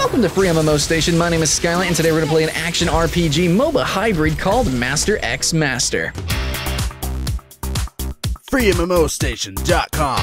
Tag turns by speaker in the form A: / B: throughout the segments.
A: Welcome to FreeMMOStation. My name is Skylight, and today we're going to play an action RPG MOBA hybrid called Master x Master.
B: FreeMMOStation.com.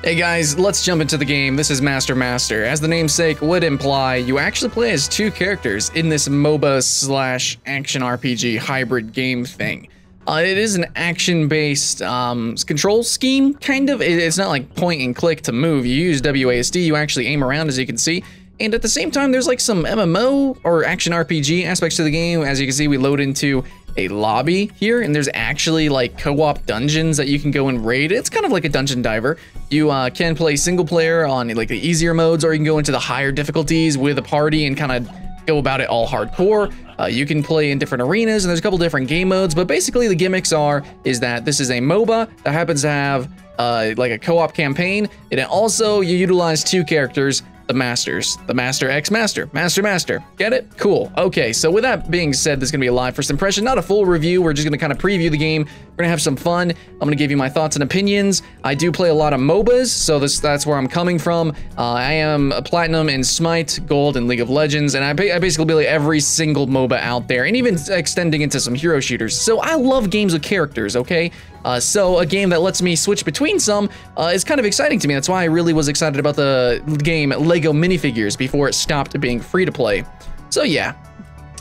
A: Hey guys, let's jump into the game. This is Master Master. As the namesake would imply, you actually play as two characters in this MOBA slash action RPG hybrid game thing. It is an action-based control scheme, kind of. It's not like point and click to move. You use WASD, you actually aim around, as you can see. And at the same time, there's like some MMO or action RPG aspects to the game. As you can see, we load into a lobby here, and there's actually like co-op dungeons that you can go and raid. It's kind of like a dungeon diver. You can play single player on like the easier modes, or you can go into the higher difficulties with a party and kind of go about it all hardcore. You can play in different arenas, and there's a couple different game modes, but basically the gimmicks is that this is a MOBA that happens to have like a co-op campaign, and then also you utilize two characters, the Masters, the Master x Master, Master. Get it? Cool. Okay, so with that being said, this is gonna be a live first impression, not a full review. We're just gonna kind of preview the game. We're gonna have some fun. I'm gonna give you my thoughts and opinions. I do play a lot of MOBAs, so that's where I'm coming from. I am a platinum in Smite, Gold, and League of Legends, and I basically play every single MOBA out there, and even extending into some hero shooters. So I love games with characters, okay? So a game that lets me switch between some is kind of exciting to me. That's why I really was excited about the game Lego minifigures before it stopped being free to play. So yeah,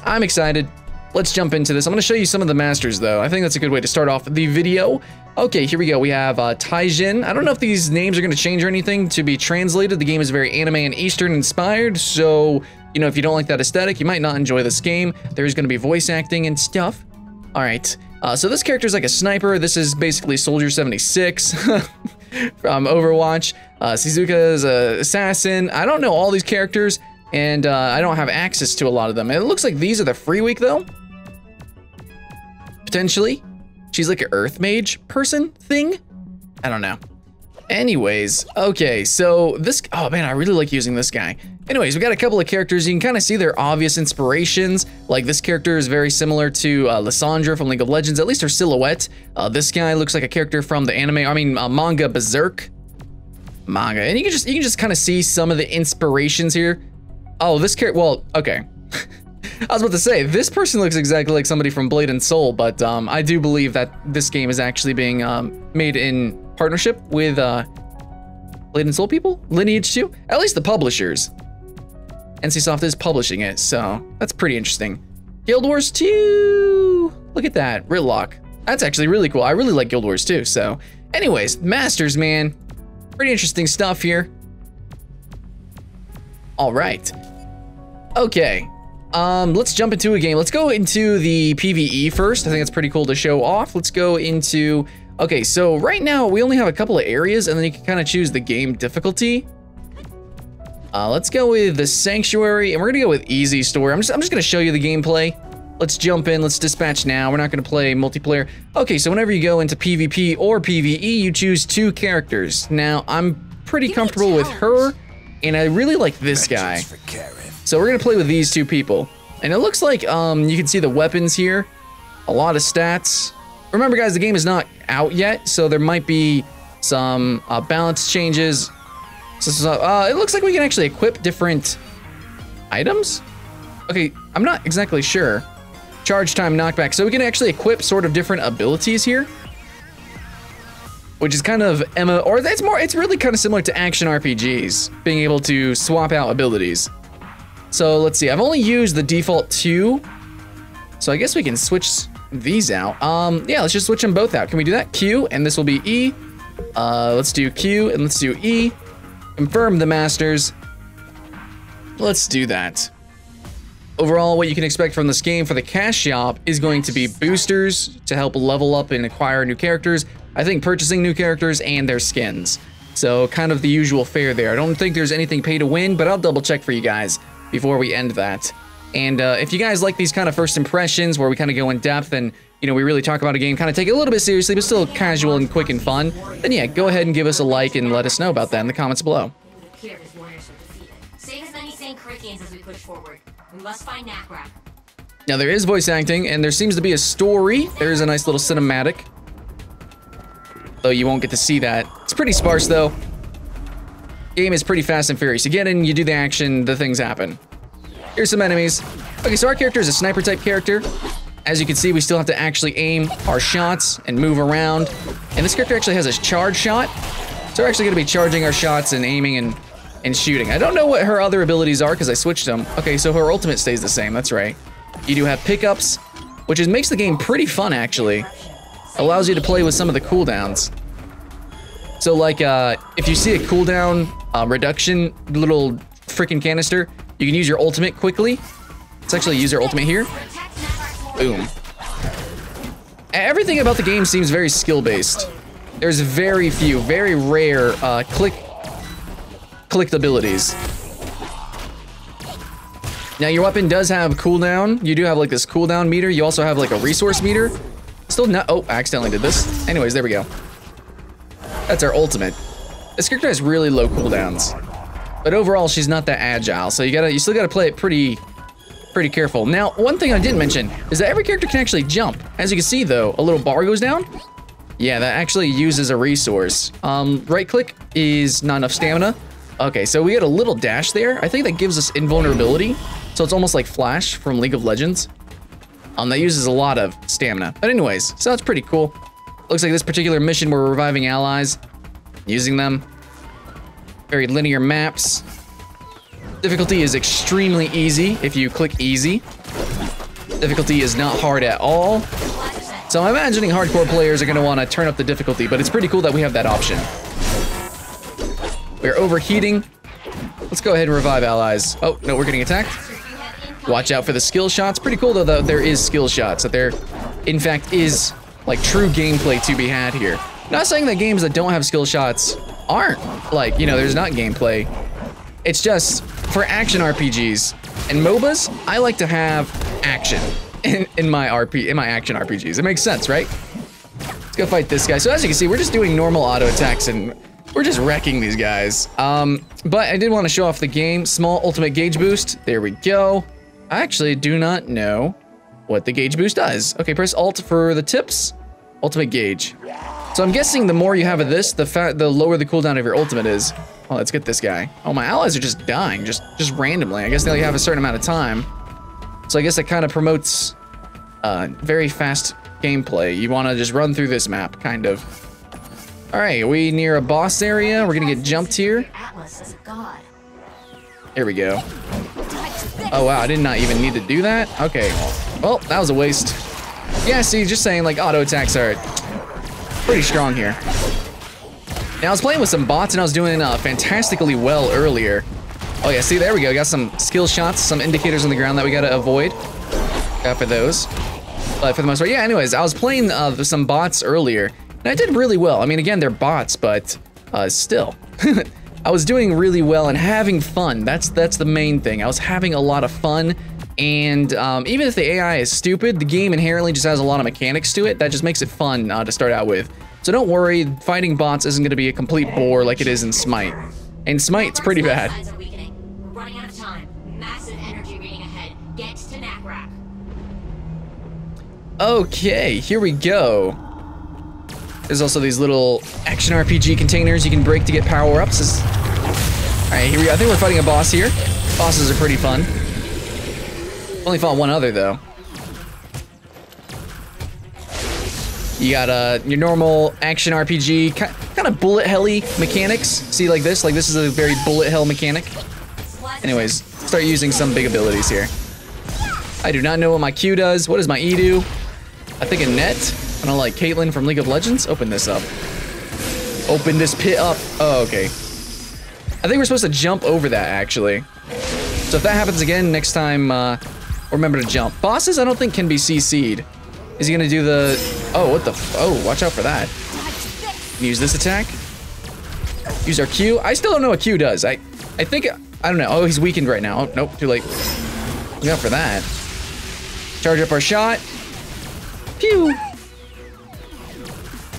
A: I'm excited. Let's jump into this. I'm gonna show you some of the Masters though. I think that's a good way to start off the video. Okay, here we go. We have Tae Jin. I don't know if these names are gonna change or anything to be translated. The game is very anime and Eastern inspired, so you know, if you don't like that aesthetic, you might not enjoy this game. There's gonna be voice acting and stuff. All right. So this character is like a sniper. This is basically Soldier 76 from Overwatch. Shizuka is an assassin. I don't know all these characters, and I don't have access to a lot of them. It looks like these are the free week though. Potentially. She's like an earth mage person thing. I don't know. Anyways, okay, so this, oh man, I really like using this guy. Anyways, we got a couple of characters. You can kind of see their obvious inspirations. Like this character is very similar to Lissandra from League of Legends, at least her silhouette. This guy looks like a character from the manga Berserk. Manga, and you can just kind of see some of the inspirations here. Oh, this character, well, okay. I was about to say, this person looks exactly like somebody from Blade and Soul, but I do believe that this game is actually being made in partnership with Blade and Soul people? Lineage 2? At least the publishers. NCSoft is publishing it, so that's pretty interesting. Guild Wars 2! Look at that, Ritlock. That's actually really cool. I really like Guild Wars 2, so. Anyways, Masters, man. Pretty interesting stuff here. All right. Okay. Let's jump into a game. Let's go into the PvE first. I think it's pretty cool to show off. Let's go into, okay, so right now we only have a couple of areas, and then you can kind of choose the game difficulty. Let's go with the Sanctuary, and we're gonna go with Easy Story. I'm just gonna show you the gameplay. Let's jump in, let's dispatch now. We're not gonna play multiplayer. Okay, so whenever you go into PvP or PvE, you choose two characters. Now, I'm pretty comfortable with her, and I really like this guy. So we're gonna play with these two people. And it looks like you can see the weapons here, a lot of stats. Remember guys, the game is not out yet, so there might be some balance changes. So it looks like we can actually equip different items. Okay, I'm not exactly sure. Charge time, knockback. So we can actually equip sort of different abilities here, which is kind of it's really kind of similar to action RPGs, being able to swap out abilities. So let's see, I've only used the default 2, so I guess we can switch these out. Yeah, let's just switch them both out. Can we do that? Q, and this will be E. Let's do Q, and let's do E. Confirm the Masters. Let's do that. Overall, what you can expect from this game for the cash shop is going to be boosters to help level up and acquire new characters. I think purchasing new characters and their skins. So kind of the usual fare there. I don't think there's anything pay to win, but I'll double check for you guys before we end that. And if you guys like these kind of first impressions where we kind of go in depth and, you know, we really talk about a game, kind of take it a little bit seriously, but still casual and quick and fun, then yeah, go ahead and give us a like and let us know about that in the comments below.
C: Save as many Saint-Crickians as we push forward. We must find Nakrak.
A: Now there is voice acting, and there seems to be a story. There is a nice little cinematic. Though you won't get to see that. It's pretty sparse though. Game is pretty fast and furious. You get in, you do the action, the things happen. Here's some enemies. Okay, so our character is a sniper type character. As you can see, we still have to actually aim our shots and move around. And this character actually has a charge shot. So we're actually gonna be charging our shots and aiming and shooting. I don't know what her other abilities are because I switched them. Okay, so her ultimate stays the same, that's right. You do have pickups, which makes the game pretty fun actually. Allows you to play with some of the cooldowns. So like, if you see a cooldown reduction little freaking canister, you can use your ultimate quickly. Let's actually use our ultimate here. Boom. Everything about the game seems very skill-based. There's very few, very rare clicked abilities. Now your weapon does have cooldown. You do have like this cooldown meter. You also have like a resource meter. Still not, oh, I accidentally did this. Anyways, there we go. That's our ultimate. This character has really low cooldowns. But overall, she's not that agile. So you still gotta play it pretty careful. Now, one thing I didn't mention is that every character can actually jump. As you can see though, a little bar goes down. Yeah, that actually uses a resource. Right click is not enough stamina. Okay, so we get a little dash there. I think that gives us invulnerability. So it's almost like Flash from League of Legends. That uses a lot of stamina. But anyways, so that's pretty cool. Looks like this particular mission we're reviving allies, using them. Very linear maps. Difficulty is extremely easy if you click easy. Difficulty is not hard at all. So I'm imagining hardcore players are gonna wanna turn up the difficulty, but it's pretty cool that we have that option. We're overheating. Let's go ahead and revive allies. Oh, no, we're getting attacked. Watch out for the skill shots. Pretty cool though that there is skill shots, that there in fact is like true gameplay to be had here. Not saying that games that don't have skill shots aren't like, you know, there's not gameplay. It's just for action RPGs and MOBAs, I like to have action in my action RPGs. It makes sense, right? Let's go fight this guy. So as you can see, we're just doing normal auto attacks and we're just wrecking these guys. But I did want to show off the game. Small ultimate gauge boost. There we go. I actually do not know what the gauge boost does. Okay, press Alt for the tips. Ultimate gauge. So I'm guessing the more you have of this, the lower the cooldown of your ultimate is. Oh, let's get this guy. Oh, my allies are just dying, just randomly. I guess they only have a certain amount of time. So I guess that kind of promotes very fast gameplay. You want to just run through this map, kind of. All right, are we near a boss area? We're gonna get jumped here. Here we go. Oh wow, I did not even need to do that. Okay, well, that was a waste. Yeah, see, just saying, like, auto attacks are pretty strong here. Now, I was playing with some bots and I was doing fantastically well earlier. Oh yeah, see, there we go. Got some skill shots, some indicators on the ground that we gotta avoid. Got for those. But for the most part, yeah, anyways, I was playing with some bots earlier. And I did really well. I mean, again, they're bots, but still. I was doing really well and having fun. That's the main thing. I was having a lot of fun. And even if the AI is stupid, the game inherently just has a lot of mechanics to it. That just makes it fun to start out with. So don't worry, fighting bots isn't going to be a complete bore like it is in Smite. And Smite's pretty bad.
C: We're running out of time. Massive energy reading ahead. Get to Nakrap.
A: Okay, here we go. There's also these little action RPG containers you can break to get power-ups. Alright, here we go. I think we're fighting a boss here. Bosses are pretty fun. Only fought one other, though. You got your normal action RPG, kind of bullet hell-y mechanics. See, like this? Like, this is a very bullet hell mechanic. Anyways, start using some big abilities here. I do not know what my Q does. What does my E do? I think a net. I don't like Caitlyn from League of Legends. Open this up. Open this pit up. Oh, okay. I think we're supposed to jump over that, actually. So if that happens again, next time, remember to jump. Bosses, I don't think can be CC'd. Is he gonna do the... Oh, what the... Oh, watch out for that. Use this attack. Use our Q. I still don't know what Q does. I think... I don't know. Oh, he's weakened right now. Oh, nope, too late. Look out for that. Charge up our shot. Pew!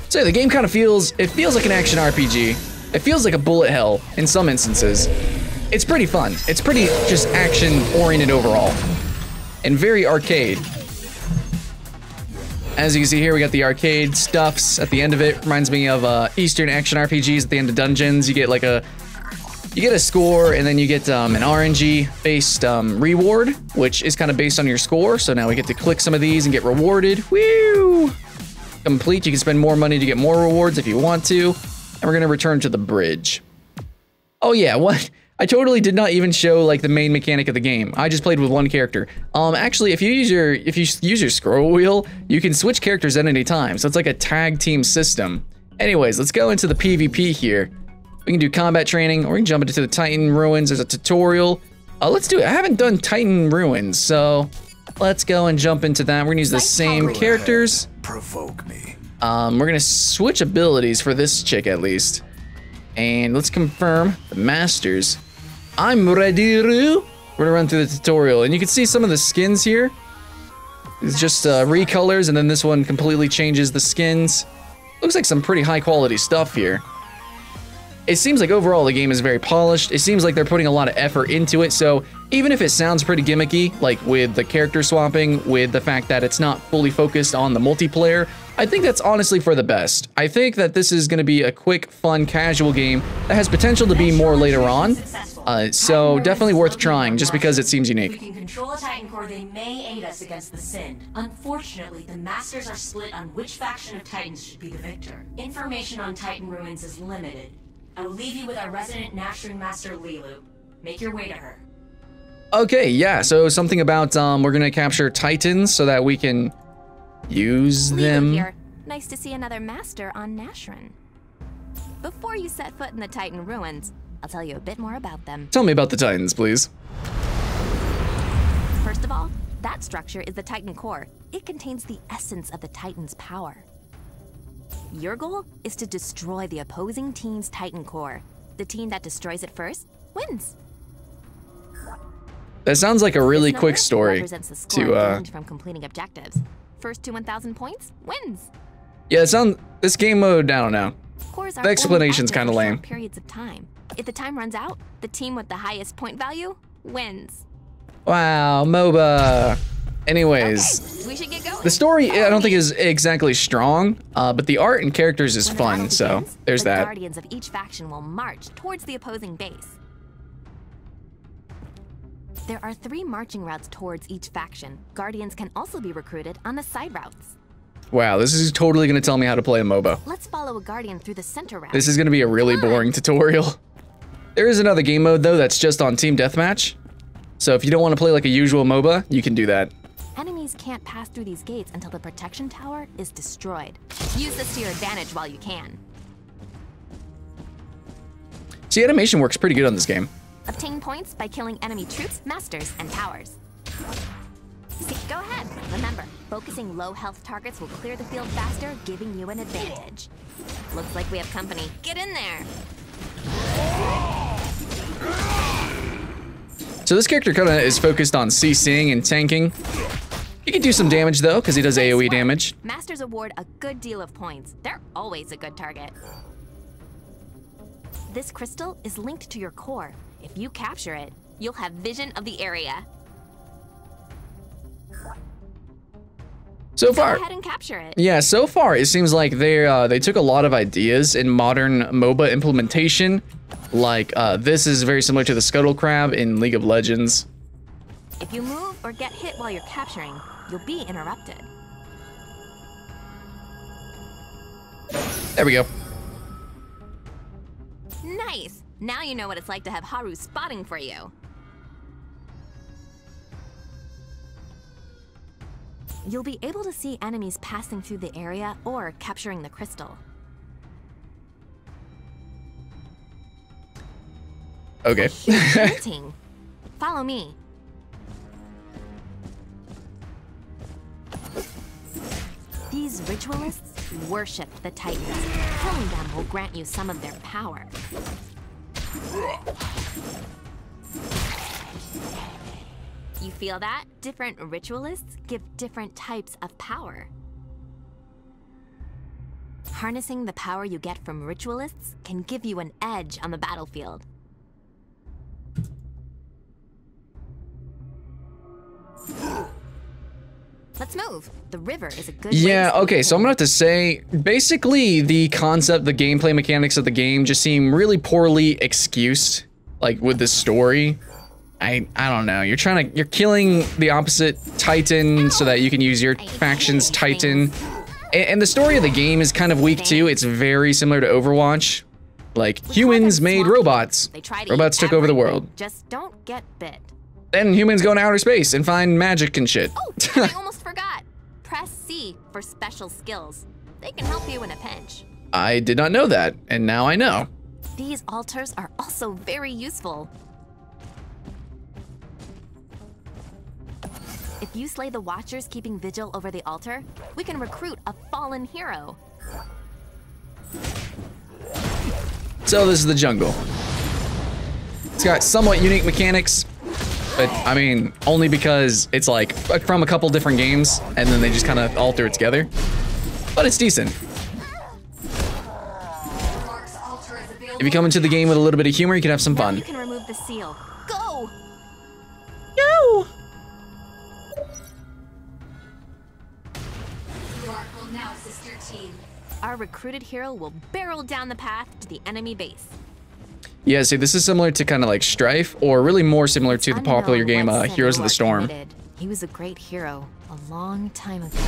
A: So the game kind of feels... It feels like an action RPG. It feels like a bullet hell in some instances. It's pretty fun. It's pretty just action-oriented overall. And very arcade. As you can see here, we got the arcade stuffs at the end of it. Reminds me of Eastern action RPGs at the end of dungeons. You get like a You get a score, and then you get an RNG-based reward, which is kind of based on your score. So now we get to click some of these and get rewarded. Woo! Complete. You can spend more money to get more rewards if you want to. And we're gonna return to the bridge. Oh yeah, what? I totally did not even show like the main mechanic of the game. I just played with one character. Actually, if you use your scroll wheel, you can switch characters at any time. So it's like a tag team system. Anyways, let's go into the PvP here. We can do combat training, or we can jump into the Titan Ruins. There's a tutorial. Let's do it. I haven't done Titan Ruins, so let's go and jump into that. We're gonna use the same characters.
B: Provoke me.
A: We're gonna switch abilities for this chick at least. And let's confirm the masters. I'm ready. We're gonna run through the tutorial, and you can see some of the skins here. It's just recolors, and then this one completely changes the skins. Looks like some pretty high quality stuff here. It seems like overall the game is very polished. It seems like they're putting a lot of effort into it, so even if it sounds pretty gimmicky, like with the character swapping, with the fact that it's not fully focused on the multiplayer, I think that's honestly for the best. I think that this is going to be a quick, fun, casual game that has potential to be more later on, so definitely worth trying just because it seems unique.
C: If we can control a Titan core, they may aid us against the Sind. Unfortunately, the Masters are split on which faction of Titans should be the victor. Information on Titan Ruins is limited. I will leave you with our resident Nashrin Master Lilu. Make your way to her.
A: Okay, yeah, so something about we're gonna capture Titans so that we can use them.
D: Here. Nice to see another master on Nashrin. Before you set foot in the Titan Ruins, I'll tell you a bit more about them.
A: Tell me about the Titans, please.
D: First of all, that structure is the Titan core. It contains the essence of the Titan's power. Your goal is to destroy the opposing team's Titan core. The team that destroys it first wins.
A: That sounds like a really quick story
D: represents the score gained from completing objectives. First to 1,000 points wins.
A: Yeah, this game mode, I don't know.
D: Cores are
A: The explanation's
D: only active
A: kinda
D: for short
A: lame.
D: periods of time. If the time runs out, the team with the highest point value wins.
A: Wow, MOBA. Anyways,
D: Okay, we should get going.
A: the story I don't think is exactly strong, but the art and characters is
D: When the battle
A: fun, so
D: begins,
A: there's
D: the
A: that.
D: guardians of each faction will march towards the opposing base. There are 3 marching routes towards each faction. Guardians can also be recruited on the side routes.
A: Wow, this is totally gonna tell me how to play a MOBA.
D: Let's follow a guardian through the center route.
A: This is gonna be a really boring tutorial. There is another game mode though that's just on Team Deathmatch. So if you don't want to play like a usual MOBA, you can do that.
D: Enemies can't pass through these gates until the protection tower is destroyed. Use this to your advantage while you can.
A: See, animation works pretty good on this game.
D: Obtain points by killing enemy troops, masters, and towers. See, go ahead. Remember, focusing low health targets will clear the field faster, giving you an advantage. Looks like we have company. Get in there!
A: So this character kind of is focused on CCing and tanking. He can do some damage though, because he does AoE damage.
D: Masters award a good deal of points. They're always a good target. This crystal is linked to your core. If you capture it, you'll have vision of the area.
A: So far,
D: Go ahead and capture it.
A: yeah, so far it seems like they took a lot of ideas in modern MOBA implementation. Like this is very similar to the Scuttle Crab in League of Legends.
D: If you move or get hit while you're capturing, you'll be interrupted.
A: There we go.
D: Nice! Now you know what it's like to have Haru spotting for you. You'll be able to see enemies passing through the area or capturing the crystal.
A: Okay.
D: Hunting. Follow me. These ritualists worship the Titans. Killing them will grant you some of their power. You feel that? Different ritualists give different types of power. Harnessing the power you get from ritualists can give you an edge on the battlefield. Let's move. The river is a good
A: Yeah,
D: way to
A: okay, so I'm gonna have to say, basically the concept, the gameplay mechanics of the game just seem really poorly excused. like with the story. I don't know. You're killing the opposite Titan so that you can use your faction's Titan. And the story of the game is kind of weak too. It's very similar to Overwatch. Like, humans made robots. Robots took over the world.
D: Just don't get bit.
A: Then humans go into outer space and find magic and shit.
D: Oh, I almost forgot. Press C for special skills. They can help you in a pinch.
A: I did not know that, and now I know.
D: These altars are also very useful. If you slay the Watchers keeping vigil over the altar, we can recruit a fallen hero.
A: So this is the jungle. It's got somewhat unique mechanics, but I mean, only because it's like from a couple different games, and then they just kind of alter it together. But it's decent. If you come into the game with a little bit of humor, you can have some fun.
D: Now you can remove the seal. Go!
A: Go!
D: Our recruited hero will barrel down the path to the enemy base.
A: Yeah, see, this is similar to kind of like Strife, or really more similar to the popular game Heroes of the Storm.
D: He was a great hero a long time ago.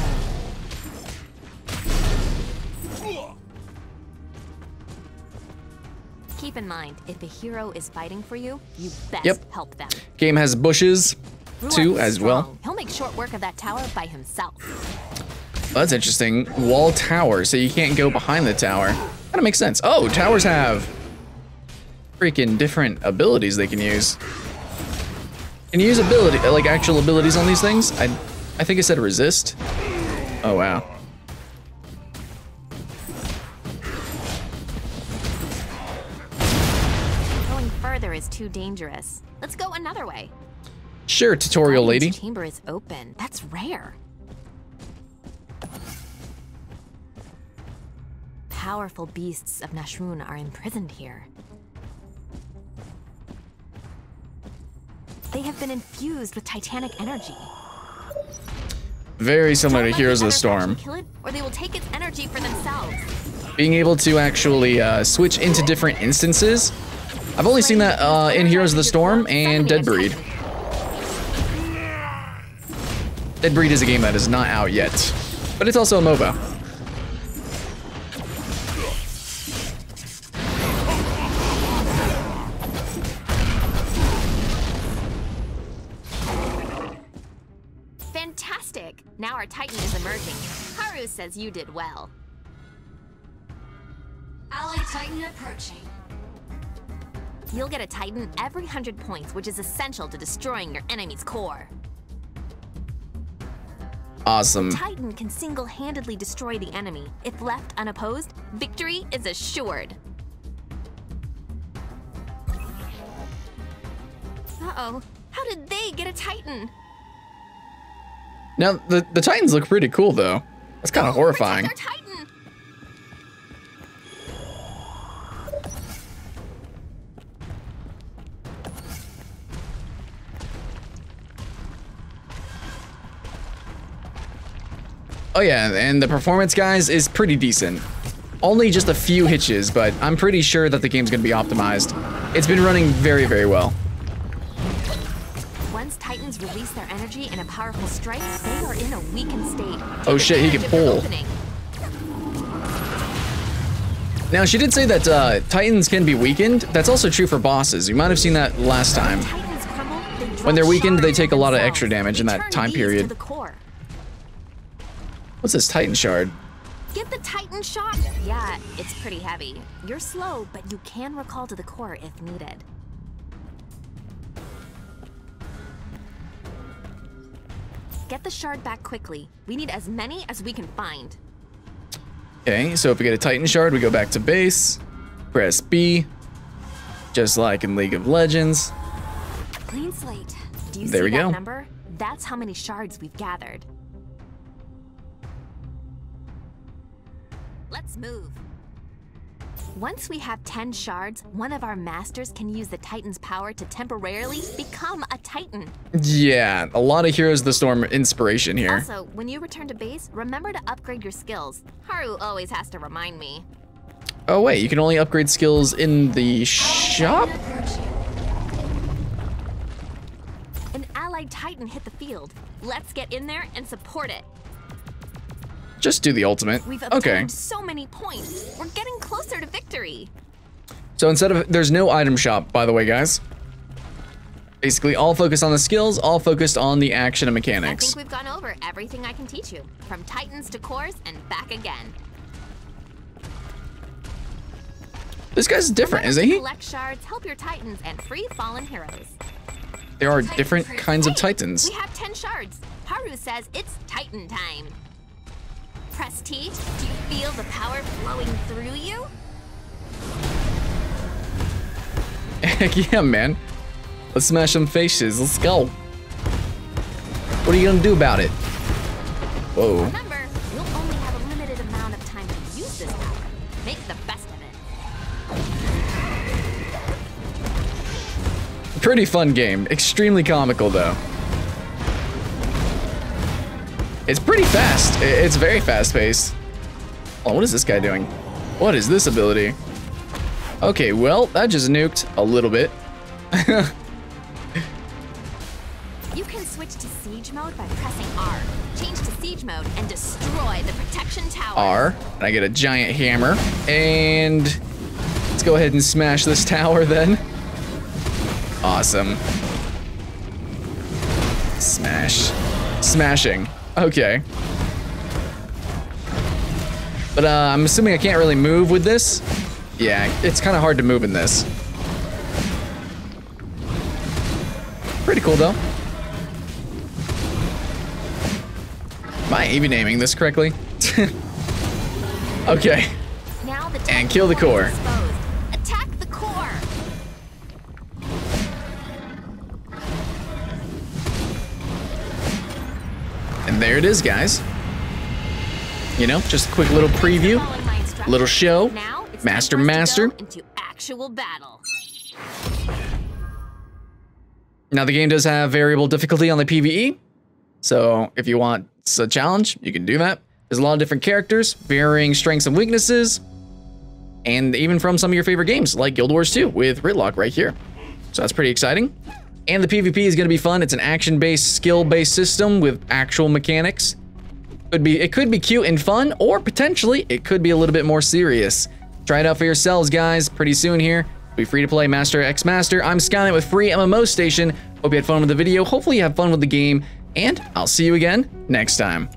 D: Keep in mind, if a hero is fighting for you, you best help them.
A: Game has bushes too, as well.
D: He'll make short work of that tower by himself.
A: That's interesting. Wall tower, so you can't go behind the tower. Kind of makes sense. Oh, towers have freaking different abilities they can use. Can you use ability, like actual abilities on these things? I think it said resist. Oh wow.
D: Going further is too dangerous. Let's go another way.
A: Sure, tutorial lady.
D: The chamber is open. That's rare. Powerful beasts of Nashrun are imprisoned here. They have been infused with titanic energy.
A: Very similar to Heroes of the Storm.
D: Kill it, or they will take its energy for themselves.
A: Being able to actually switch into different instances. I've only seen that in Heroes of the Storm and Dead Breed. Dead Breed is a game that is not out yet, but it's also a MOBA.
D: Fantastic! Now our Titan is emerging. Haru says you did well.
C: Ally Titan approaching.
D: You'll get a Titan every 100 points, which is essential to destroying your enemy's core.
A: Awesome.
D: Titan can single-handedly destroy the enemy. If left unopposed, victory is assured. Uh-oh. How did they get a Titan?
A: Now, the Titans look pretty cool, though. That's kind of horrifying.
D: Protect our Titan!
A: Oh yeah, and the performance, guys, is pretty decent. Only just a few hitches, but I'm pretty sure that the game's gonna be optimized. It's been running very, very well.
D: Once Titans release their energy in a powerful strike, they are in a weakened state.
A: Oh shit, he can pull. Now, she did say that Titans can be weakened. That's also true for bosses. You might have seen that last time. When they're weakened, they take a lot of extra damage in that time period. What's this Titan shard?
D: Get the Titan shot! Yeah, it's pretty heavy. You're slow, but you can recall to the core if needed. Get the shard back quickly. We need as many as we can find.
A: Okay, so if we get a Titan shard, we go back to base, press B, just like in League of Legends.
D: Clean slate. Do you
A: there
D: see
A: we
D: that
A: go.
D: number? That's how many shards we've gathered. Let's move. Once we have 10 shards, one of our masters can use the Titan's power to temporarily become a Titan.
A: Yeah, a lot of Heroes of the Storm inspiration here.
D: Also, when you return to base, remember to upgrade your skills. Haru always has to remind me.
A: Oh wait, you can only upgrade skills in the shop?
D: allied Titan hit the field. Let's get in there and support it.
A: Just do the ultimate.
D: We've obtained so many points. We're getting closer to victory.
A: So instead of, there's no item shop, by the way, guys. Basically, all focused on the skills, all focused on the action and
D: I
A: mechanics.
D: think we've gone over everything I can teach you, from Titans to cores and back again.
A: This guy's different,
D: Remember
A: isn't
D: to
A: he?
D: collect shards, help your Titans, and free fallen heroes.
A: There are different kinds of Titans.
D: We have 10 shards. Haru says it's Titan time. Press T. Do you feel the power flowing through you?
A: Heck yeah, man. Let's smash some faces. Let's go. What are you gonna do about it? Whoa.
D: Remember, you'll only have a limited amount of time to use this power. Make the best of it.
A: Pretty fun game. Extremely comical, though. It's pretty fast. It's very fast-paced. Oh, what is this guy doing? What is this ability? Okay, well, that just nuked a little bit.
D: You can switch to siege mode by pressing R. Change to siege mode and destroy the protection tower.
A: R, and I get a giant hammer. And let's go ahead and smash this tower then. Awesome. Smash. Smashing. Okay. But I'm assuming I can't really move with this. Yeah, it's kind of hard to move in this. Pretty cool though. Am I even aiming this correctly? Okay.
D: Now the
A: And kill the core.
D: is exposed. Attack the core.
A: And there it is, guys. You know, just a quick little preview,
D: Following my instructions.
A: little show.
D: Now it's
A: Master,
D: time for us to
A: master.
D: go into actual battle.
A: Now the game does have variable difficulty on the PvE, so if you want a challenge, you can do that. There's a lot of different characters, varying strengths and weaknesses, and even from some of your favorite games, like Guild Wars 2 with Ritlock right here. So that's pretty exciting. And the PvP is going to be fun. It's an action-based, skill-based system with actual mechanics. It could be cute and fun, or potentially it could be a little bit more serious. Try it out for yourselves, guys. Pretty soon here. Be free to play Master X Master. I'm Skynet with FreeMMOStation. Hope you had fun with the video. Hopefully you have fun with the game, and I'll see you again next time.